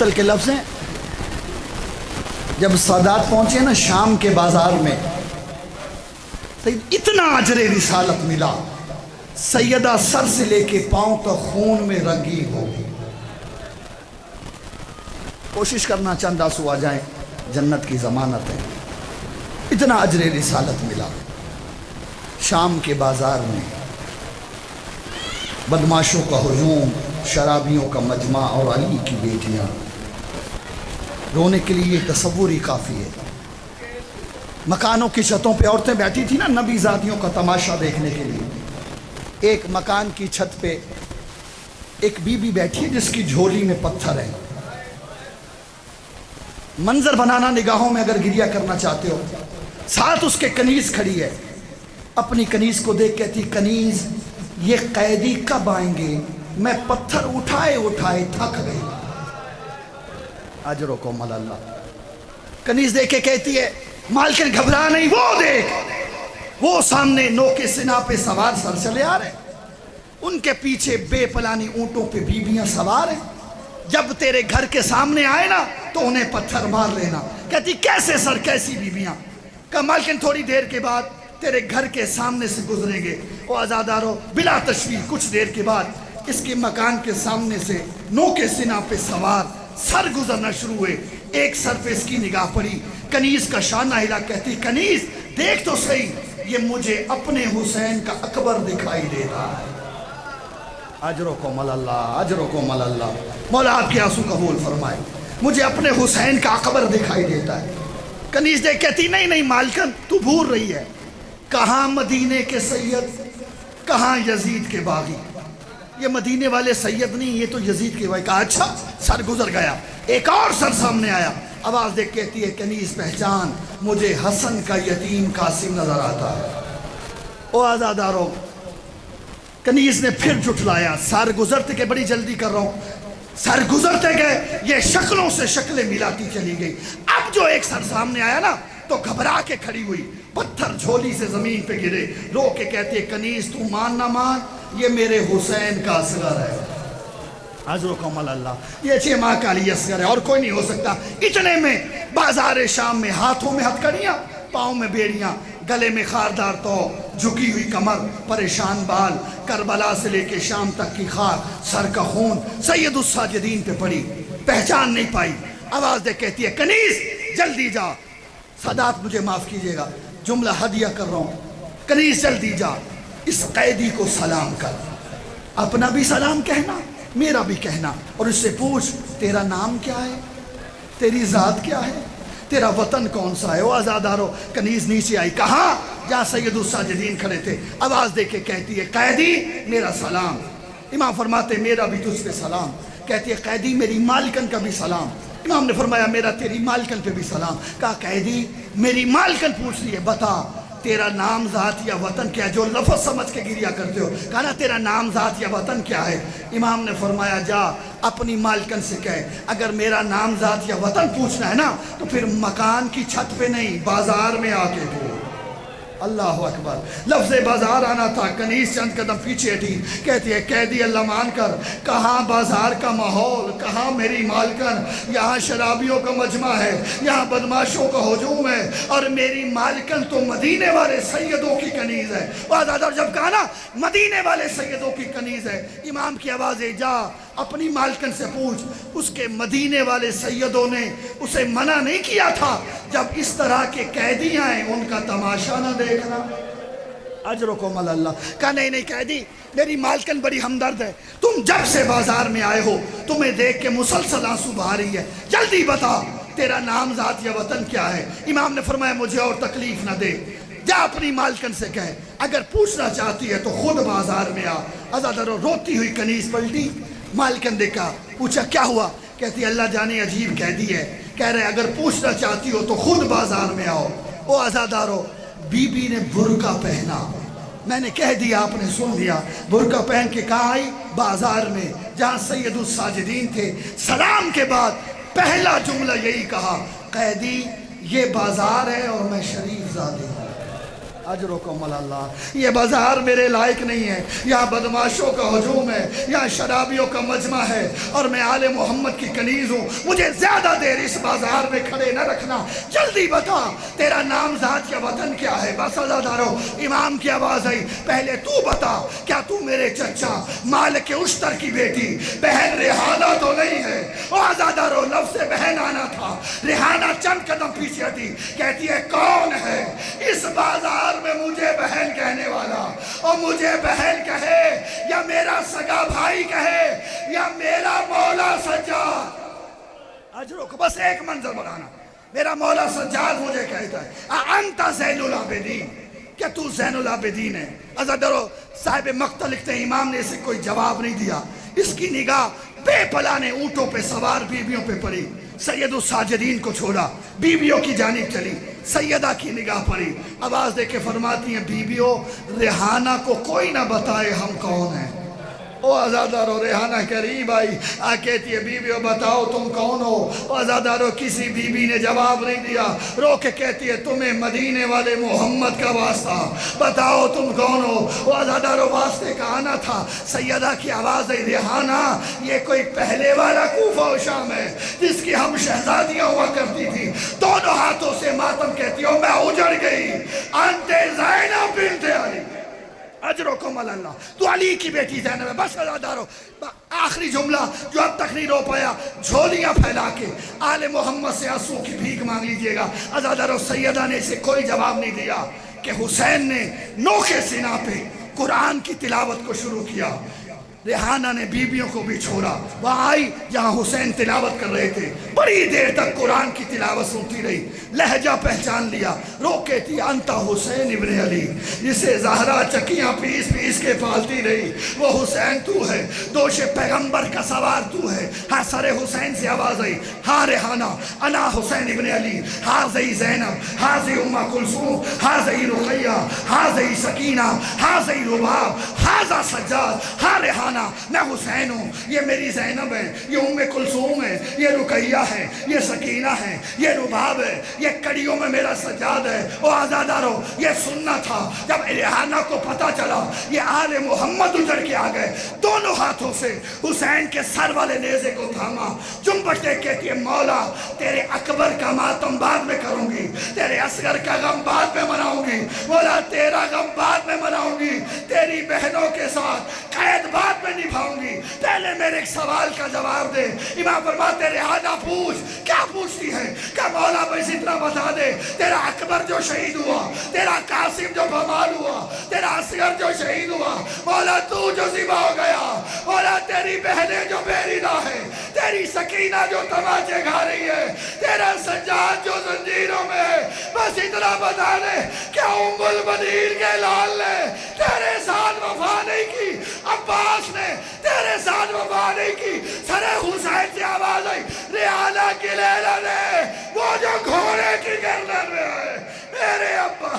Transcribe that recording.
مقتل کے لفظ ہیں. جب سادات پہنچے نا شام کے بازار میں، اتنا اجر رسالت ملا، سیدہ سر سے لے کے پاؤں تک خون میں رنگی ہوگی. کوشش کرنا چند آنسو آ جائیں، جنت کی ضمانت ہے. اتنا اجر رسالت ملا. شام کے بازار میں بدماشوں کا ہجوم، شرابیوں کا مجمع اور علی کی بیٹیاں. رونے کے لیے تصور ہی کافی ہے. مکانوں کی چھتوں پہ عورتیں بیٹھی تھی نا نبی زادیوں کا تماشا دیکھنے کے لیے. ایک مکان کی چھت پہ ایک بی بی بیٹھی ہے جس کی جھولی میں پتھر ہے. منظر بنانا نگاہوں میں اگر گریہ کرنا چاہتے ہو. ساتھ اس کے کنیز کھڑی ہے. اپنی کنیز کو دیکھ کہتی، کنیز یہ قیدی کب آئیں گے؟ میں پتھر اٹھائے اٹھائے تھک گئی. اجرکم اللہ. کنیز دیکھ کے کہتی ہے، مالکن گھبرا نہیں، وہ دیکھ، وہ سامنے نوکے سنا پہ سوار سر چلے آ رہے، ان کے پیچھے بے پلانی اونٹوں پہ بیویاں سوار ہیں. جب تیرے گھر کے سامنے آئے نا تو انہیں پتھر مار لینا. کہتی کیسے سر، کیسی بیویاں؟ کہا مالکن تھوڑی دیر کے بعد تیرے گھر کے سامنے سے گزریں گے. وہ آزادارو بلا تشویش کچھ دیر کے بعد اس کے مکان کے سامنے سے نوکے سنا پہ سوار سر گزرنا شروع ہوئے. ایک سر پہ اس کی نگاہ پڑی، کنیز کا شانہ ہلا. کہتی کنیز دیکھ تو صحیح، یہ مجھے اپنے حسین کا اکبر دکھائی دے رہا ہے. اجرکم اللہ، اجرکم اللہ. مولا آپ کے آنسو قبول فرمائے. مجھے اپنے حسین کا اکبر دکھائی دیتا ہے. کنیز دیکھ کہتی نہیں نہیں مالکن تو بھول رہی ہے، کہاں مدینے کے سید، کہاں یزید کے باغی. یہ مدینے والے سید نہیں، یہ تو یزید کے باغی. کہا اچھا. سر گزر گیا، ایک اور سر سامنے آیا. آواز دیکھ کہتی ہے کنیز پہچان، مجھے حسن کا یتیم قاسم نظر آتا ہے. او آزادارو، کنیز نے پھر جھٹلایا. سر گزرتے کہ بڑی جلدی کر رہا ہوں. سر گزرتے گئے، یہ شکلوں سے شکلیں ملاتی چلی گئی. اب جو ایک سر سامنے آیا نا تو گھبرا کے کھڑی ہوئی، پتھر جھولی سے زمین پہ گرے. رو کے کہتے ہیں کنیز تو مان نہ مان، یہ میرے حسین کا اصغر ہے. عزرکم اللہ. یہ 6 ماہ کا علی اصغر ہے اور کوئی نہیں ہو سکتا. اتنے میں بازار شام میں ہاتھوں میں ہتھکڑیاں، پاؤں میں بیڑیاں، گلے میں خاردار تو، جھکی ہوئی کمر، پریشان بال، کربلا سے لے کے شام تک کی خار، سر کا خون سید الساجدین پہ پڑی. پہچان نہیں پائی. آواز دے کہتی ہے کنیز جلدی جا. سادات مجھے معاف کیجئے گا، جملہ ہدیہ کر رہا ہوں. کنیز جلدی جا، اس قیدی کو سلام کر. اپنا بھی سلام کہنا، میرا بھی کہنا، اور اس سے پوچھ تیرا نام کیا ہے، تیری ذات کیا ہے، تیرا وطن کون سا ہے. وہ آزادارو کنیز نیچے آئی. کہاں؟ جہاں سید الساجدین کھڑے تھے. آواز دے کے کہتی ہے قیدی میرا سلام. امام فرماتے میرا بھی تجھ پہ سلام. کہتی ہے قیدی میری مالکن کا بھی سلام. امام نے فرمایا میرا تیری مالکن پہ بھی سلام. کہا قیدی میری مالکن پوچھ رہی ہے، بتا تیرا نام ذات یا وطن کیا ہے، جو لفظ سمجھ کے گریہ کرتے ہو. کہا نا تیرا نام ذات یا وطن کیا ہے. امام نے فرمایا جا اپنی مالکن سے کہے اگر میرا نام ذات یا وطن پوچھنا ہے نا تو پھر مکان کی چھت پہ نہیں، بازار میں آ کے پوچھ. اللہ اکبر. لفظ بازار آنا تھا. کنیز چند قدم پیچھے ہٹی. کہتی ہے قیدی اللہ مان کر، کہاں بازار کا ماحول، کہاں میری مالکن. یہاں شرابیوں کا مجمع ہے، یہاں بدماشوں کا ہجوم ہے، اور میری مالکن تو مدینے والے سیدوں کی کنیز ہے. اور جب کہا نا مدینے والے سیدوں کی کنیز ہے، امام کی آواز ہے جا اپنی مالکن سے پوچھ. اس کے مدینے والے سیدوں نے اسے منع نہیں کیا تھا جب اس طرح کے قیدی آئیں ان کا تماشا نہ دیکھنا. اجرکم اللہ. کہا نہیں نہیں قیدی میری مالکن بڑی ہمدرد ہے، تم جب سے بازار میں آئے ہو تمہیں دیکھ کے مسلسل آنسو بہا رہی ہے. جلدی بتا تیرا نام ذات یا وطن کیا ہے. امام نے فرمایا مجھے اور تکلیف نہ دے، جا اپنی مالکن سے کہے اگر پوچھنا چاہتی ہے تو خود بازار میں آ. آزادارو روتی ہوئی کنیز پلٹی. مالکن دیکھا، پوچھا کیا ہوا. کہتی اللہ جانے عجیب قیدی ہے، کہہ رہے اگر پوچھنا چاہتی ہو تو خود بازار میں آؤ. او آزادارو بی بی نے برقع پہنا. میں نے کہہ دیا آپ نے سن لیا. برقع پہن کے کہاں آئی؟ بازار میں جہاں سید الساجدین تھے. سلام کے بعد پہلا جملہ یہی کہا قیدی یہ بازار ہے اور میں شریف زادی ہوں. اجرکم اللہ، یہ بازار میرے لائق نہیں ہے، یہاں بدماشوں کا ہجوم ہے، یہاں شرابیوں کا مجمع ہے، اور میں آل محمد کی کنیز ہوں، مجھے زیادہ دیر اس بازار میں کھڑے نہ رکھنا، جلدی بتا تیرا نام ذات یا وطن کیا ہے؟ بس عزادارو امام کی آواز آئی، پہلے تو بتا کیا تو میرے چچا مالک اشتر کی بیٹی بہن ریحانہ تو نہیں ہے؟ او عزادارو لفظ بہن آنا تھا، ریحانہ چند قدم پیچھے ہٹی، کہتی ہے کون ہے اس بازار میں مجھے بہن کہنے والا؟ اور مجھے بہن کہے یا میرا سگا بھائی کہے یا میرا مولا سجاد، اجروں کو بس ایک منظر بنانا، میرا مولا سجاد مجھے کہتا ہے انت زین العابدین، کیا تو زین العابدین ہے؟ عزادارو صاحب مقتل لکھتے ہیں امام نے اسے کوئی جواب نہیں دیا، اس کی نگاہ بے پلانے اونٹوں پہ سوار بیویوں پہ پڑی، سید الساجدین کو چھوڑا، بیویوں کی جانب چلی، سیدہ کی نگاہ پڑی، آواز دے کے فرماتی ہیں بیویوں ریحانہ کو کوئی نہ بتائے ہم کون ہیں۔ او عزادارو ریحانہ قریب آئی، کہتی ہے بیویوں بتاؤ تم کون ہو؟ او عزادارو کسی بیوی نے جواب نہیں دیا، رو کے کہتی ہے تمہیں مدینے والے محمد کا واسطہ، بتاؤ تم کون ہو؟ او عزادارو واسطے کا آنا تھا، سیدہ کی آواز ہے ریحانہ یہ کوئی پہلے والا کوفہ و شام ہے جس کی ہم شہزادیاں ہوا کرتی تھی، دونوں ہاتھوں سے ماتم کہتی ہو میں اجڑ گئی، انت زینب بنت علی، اجرکم اللہ، تو علی کی بیٹی زینب ہے۔ بس عزادارو آخری جملہ جو اب تک نہیں رو پایا، جھولیاں پھیلا کے آل محمد سے آنسو کی بھیک مانگ لیجئے گا۔ عزادارو سیدہ نے اسے کوئی جواب نہیں دیا کہ حسین نے نوکے سینہ پہ قرآن کی تلاوت کو شروع کیا، ریحانہ نے بیویوں کو بھی چھوڑا، وہاں آئی جہاں حسین تلاوت کر رہے تھے، بڑی دیر تک قرآن کی تلاوت سنتی رہی، لہجہ پہچان لیا، رو کہتی انتا حسین ابن علی، جسے زہرا چکیاں پیس پیس کے پالتی رہی وہ حسین تو ہے، دوش پیغمبر کا سوار تو ہے۔ ہاں سر حسین سے آواز آئی، ہاں ریحانہ انا حسین ابن علی، حاضی زینب، حاضی ام کلثوم، حاضی رقیہ، حاضی سکینہ، حاضی رباب، حاضا سجاد، ہاں ریحانہ میں حسین ہوں، یہ میری زینب ہے، یہ ام کلثوم ہے، یہ رقیہ ہے، یہ سکینہ ہے، یہ رباب ہے، یہ کڑیوں میں میرا سجاد ہے۔ او عزادارو یہ سننا تھا، جب ریحانہ کو پتا چلا یہ آل محمد اجڑ کے آ گئے، دونوں ہاتھوں سے حسین کے سر والے نیزے کو تھاما، جنبشتے کہتی ہے مولا تیرے اکبر کا ماتم بعد میں کروں گی، تیرے اصغر کا غم بعد میں مناؤں گی، مولا تیرا غم بعد میں مناؤں گی، تیری بہنوں کے ساتھ قید بعد میں نبھاؤں گی، پہلے میرے ایک سوال کا جواب دے۔ امام فرماتے ریحانہ پوچھ، کیا پوچھتی ہے؟ کہ مولا بس اتنا بتا دے، تیرا اکبر جو شہید ہوا، تیرا قاسم جو بمال ہوا، تیرا اصغر جو شہید ہوا، مولا تو جو ذبح ہو گیا، مولا تیری بہنیں جو بیریدہ ہے، تیری سکینہ جو تماچے کھا رہی ہے، تیرا سجاد جو زنجیروں میں ہے، بس اتنا بتا دے کہ ام المنیر کے لال نے تیرے ساتھ وفا نہیں کی، عباس نے تیرے ساتھ وفا نہیں کی۔ سر حسین سے آواز آئی ریحانہ کی لیلہ نے وہ جو گھوڑے کی گردن میں ہے میرے ابا